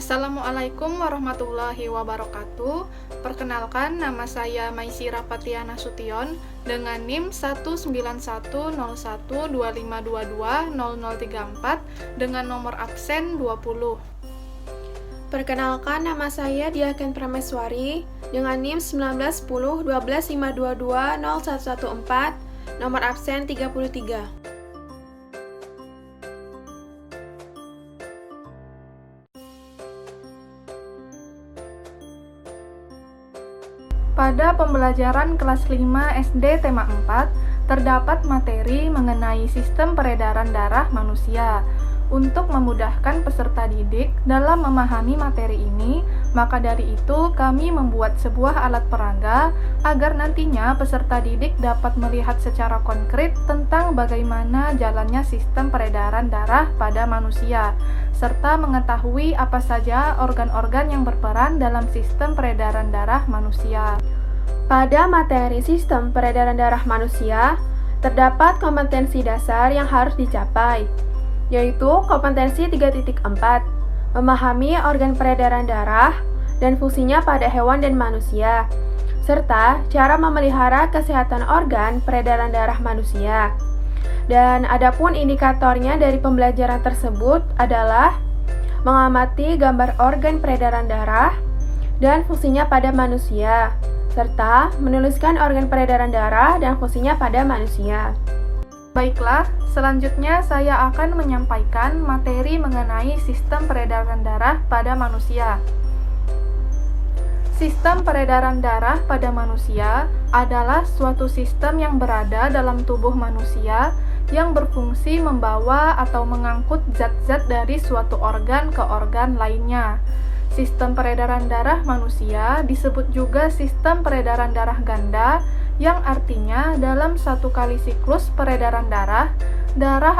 Assalamualaikum warahmatullahi wabarakatuh. Perkenalkan, nama saya Maisira Patiana Sution dengan NIM 1910125220034 dengan nomor absen 20. Perkenalkan, nama saya Diaken Prameswari dengan NIM 1910-12522-0114, nomor absen 33. Pada pembelajaran kelas 5 SD tema 4, terdapat materi mengenai sistem peredaran darah manusia. Untuk memudahkan peserta didik dalam memahami materi ini, maka dari itu kami membuat sebuah alat peraga agar nantinya peserta didik dapat melihat secara konkret tentang bagaimana jalannya sistem peredaran darah pada manusia, serta mengetahui apa saja organ-organ yang berperan dalam sistem peredaran darah manusia. Pada materi sistem peredaran darah manusia, terdapat kompetensi dasar yang harus dicapai, yaitu kompetensi 3.4, memahami organ peredaran darah dan fungsinya pada hewan dan manusia, serta cara memelihara kesehatan organ peredaran darah manusia. Dan adapun indikatornya dari pembelajaran tersebut adalah mengamati gambar organ peredaran darah dan fungsinya pada manusia, serta menuliskan organ peredaran darah dan fungsinya pada manusia. Baiklah, selanjutnya saya akan menyampaikan materi mengenai sistem peredaran darah pada manusia. Sistem peredaran darah pada manusia adalah suatu sistem yang berada dalam tubuh manusia yang berfungsi membawa atau mengangkut zat-zat dari suatu organ ke organ lainnya. Sistem peredaran darah manusia disebut juga sistem peredaran darah ganda, yang artinya dalam satu kali siklus peredaran darah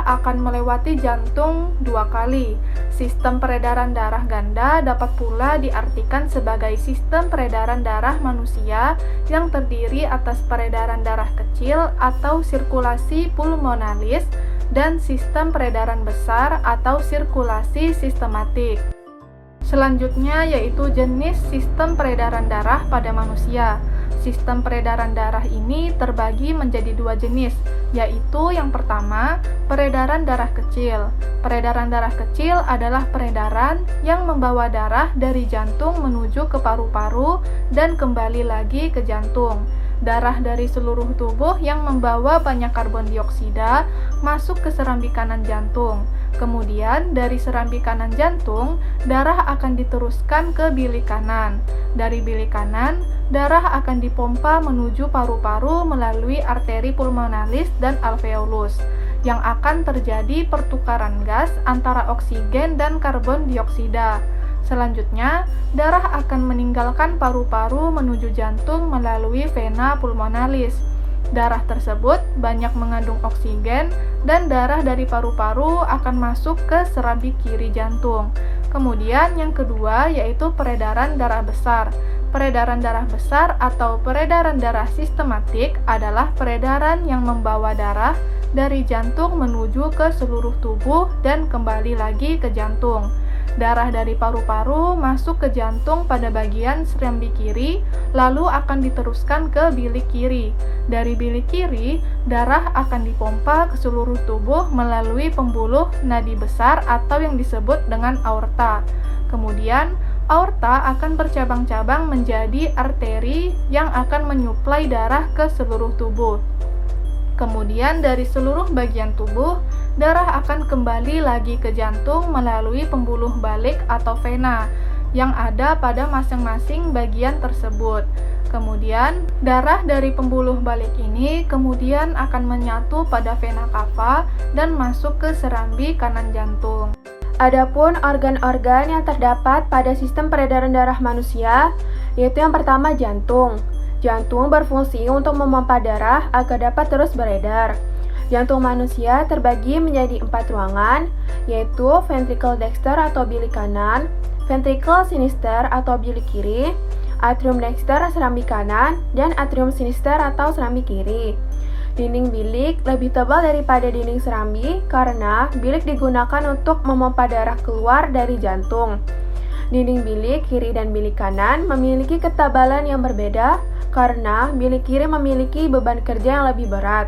akan melewati jantung 2 kali. Sistem peredaran darah ganda dapat pula diartikan sebagai sistem peredaran darah manusia yang terdiri atas peredaran darah kecil atau sirkulasi pulmonalis dan sistem peredaran besar atau sirkulasi sistematik. Selanjutnya yaitu jenis sistem peredaran darah pada manusia. Sistem peredaran darah ini terbagi menjadi 2 jenis, yaitu yang pertama, peredaran darah kecil. Peredaran darah kecil adalah peredaran yang membawa darah dari jantung menuju ke paru-paru dan kembali lagi ke jantung. Darah dari seluruh tubuh yang membawa banyak karbon dioksida masuk ke serambi kanan jantung. Kemudian dari serambi kanan jantung, darah akan diteruskan ke bilik kanan. Dari bilik kanan, darah akan dipompa menuju paru-paru melalui arteri pulmonalis dan alveolus, yang akan terjadi pertukaran gas antara oksigen dan karbon dioksida. Selanjutnya, darah akan meninggalkan paru-paru menuju jantung melalui vena pulmonalis. Darah tersebut banyak mengandung oksigen dan darah dari paru-paru akan masuk ke serambi kiri jantung. Kemudian yang kedua yaitu peredaran darah besar. Peredaran darah besar atau peredaran darah sistematik adalah peredaran yang membawa darah dari jantung menuju ke seluruh tubuh dan kembali lagi ke jantung. Darah dari paru-paru masuk ke jantung pada bagian serambi kiri, lalu akan diteruskan ke bilik kiri. Dari bilik kiri, darah akan dipompa ke seluruh tubuh melalui pembuluh nadi besar atau yang disebut dengan aorta. Kemudian, aorta akan bercabang-cabang menjadi arteri yang akan menyuplai darah ke seluruh tubuh. Kemudian dari seluruh bagian tubuh, darah akan kembali lagi ke jantung melalui pembuluh balik atau vena yang ada pada masing-masing bagian tersebut. Kemudian, darah dari pembuluh balik ini kemudian akan menyatu pada vena cava dan masuk ke serambi kanan jantung. Adapun organ-organ yang terdapat pada sistem peredaran darah manusia, yaitu yang pertama jantung. Jantung berfungsi untuk memompa darah agar dapat terus beredar. Jantung manusia terbagi menjadi 4 ruangan, yaitu ventricle dexter atau bilik kanan, ventricle sinister atau bilik kiri, atrium dexter serambi kanan, dan atrium sinister atau serambi kiri. Dinding bilik lebih tebal daripada dinding serambi karena bilik digunakan untuk memompa darah keluar dari jantung. Dinding bilik kiri dan bilik kanan memiliki ketebalan yang berbeda karena bilik kiri memiliki beban kerja yang lebih berat,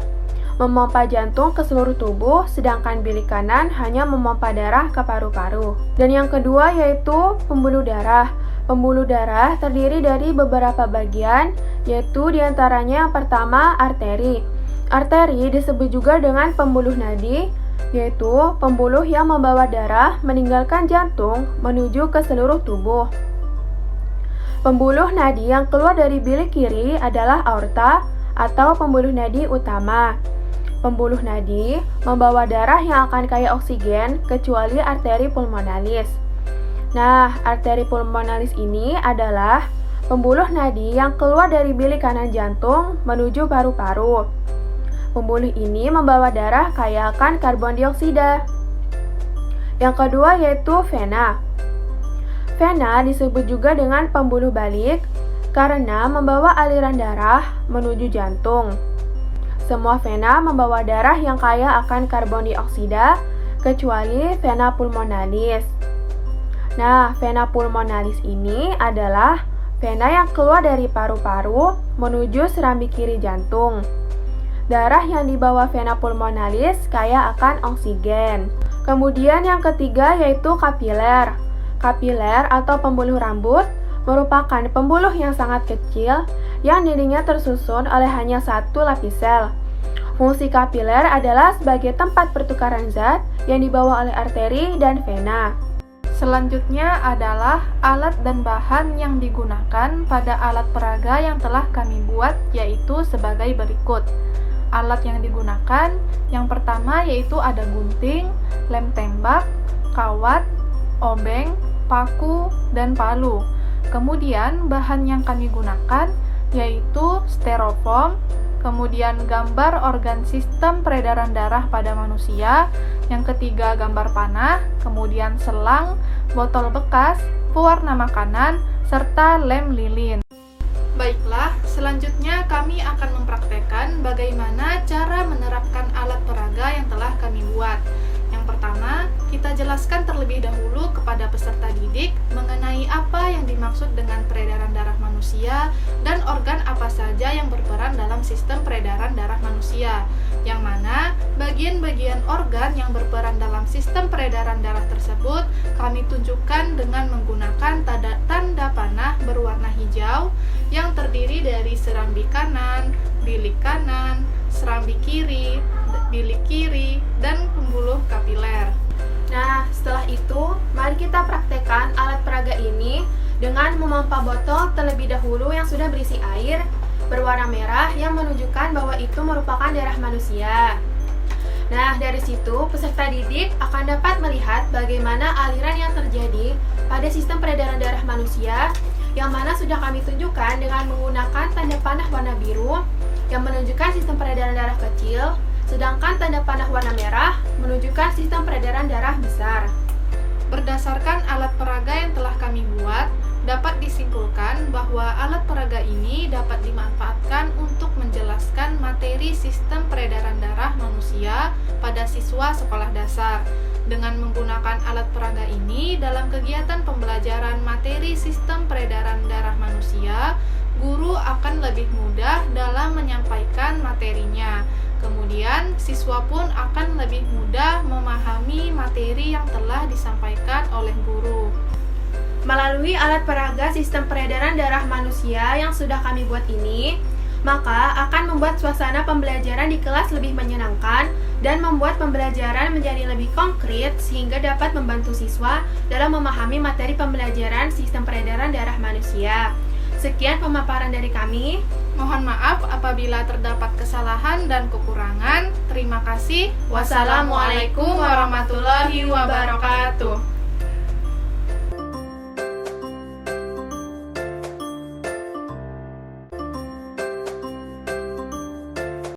memompa jantung ke seluruh tubuh, sedangkan bilik kanan hanya memompa darah ke paru-paru. Dan yang kedua yaitu pembuluh darah. Pembuluh darah terdiri dari beberapa bagian, yaitu diantaranya yang pertama arteri. Arteri disebut juga dengan pembuluh nadi, yaitu pembuluh yang membawa darah meninggalkan jantung menuju ke seluruh tubuh. Pembuluh nadi yang keluar dari bilik kiri adalah aorta atau pembuluh nadi utama. Pembuluh nadi membawa darah yang akan kaya oksigen kecuali arteri pulmonalis. Nah, arteri pulmonalis ini adalah pembuluh nadi yang keluar dari bilik kanan jantung menuju paru-paru. Pembuluh ini membawa darah kaya akan karbon dioksida. Yang kedua yaitu vena. Vena disebut juga dengan pembuluh balik karena membawa aliran darah menuju jantung. Semua vena membawa darah yang kaya akan karbon dioksida kecuali vena pulmonalis. Nah, vena pulmonalis ini adalah vena yang keluar dari paru-paru menuju serambi kiri jantung. Darah yang dibawa vena pulmonalis kaya akan oksigen. Kemudian yang ketiga yaitu kapiler. Kapiler atau pembuluh rambut merupakan pembuluh yang sangat kecil yang dindingnya tersusun oleh hanya satu lapis sel. Fungsi kapiler adalah sebagai tempat pertukaran zat yang dibawa oleh arteri dan vena. Selanjutnya adalah alat dan bahan yang digunakan pada alat peraga yang telah kami buat, yaitu sebagai berikut. Alat yang digunakan, yang pertama yaitu ada gunting, lem tembak, kawat, obeng, paku, dan palu. Kemudian bahan yang kami gunakan yaitu styrofoam, kemudian gambar organ sistem peredaran darah pada manusia, yang ketiga gambar panah, kemudian selang, botol bekas, pewarna makanan, serta lem lilin. Baiklah, selanjutnya kami akan mempraktekkan bagaimana cara menerapkan alat peraga yang telah kami buat. Yang pertama, kita jelaskan terlebih dahulu kepada peserta didik mengenai apa yang dimaksud dengan peredaran darah manusia dan organ apa saja yang berperan dalam sistem peredaran darah manusia, yang mana bagian-bagian organ yang berperan dalam sistem peredaran darah tersebut kami tunjukkan dengan menggunakan tanda panah berwarna hijau yang terdiri dari serambi kanan, bilik kanan, serambi kiri, bilik kiri, dan pembuluh kapiler. Nah, setelah itu, mari kita praktekkan alat peraga ini dengan memompa botol terlebih dahulu yang sudah berisi air berwarna merah yang menunjukkan bahwa itu merupakan darah manusia. Nah, dari situ peserta didik akan dapat melihat bagaimana aliran yang terjadi pada sistem peredaran darah manusia, yang mana sudah kami tunjukkan dengan menggunakan tanda panah warna biru yang menunjukkan sistem peredaran darah kecil, sedangkan tanda panah warna merah menunjukkan sistem peredaran darah besar. Berdasarkan alat peraga yang telah kami buat, dapat disimpulkan bahwa alat peraga ini dapat dimanfaatkan untuk menjelaskan materi sistem peredaran darah manusia pada siswa sekolah dasar. Dengan menggunakan alat peraga ini dalam kegiatan pembelajaran materi sistem peredaran darah manusia, guru akan lebih mudah dalam menyampaikan materinya. Kemudian, siswa pun akan lebih mudah memahami materi yang telah disampaikan oleh guru. Melalui alat peraga sistem peredaran darah manusia yang sudah kami buat ini, maka akan membuat suasana pembelajaran di kelas lebih menyenangkan dan membuat pembelajaran menjadi lebih konkret sehingga dapat membantu siswa dalam memahami materi pembelajaran sistem peredaran darah manusia. Sekian pemaparan dari kami. Mohon maaf apabila terdapat kesalahan dan kekurangan. Terima kasih. Wassalamualaikum warahmatullahi wabarakatuh.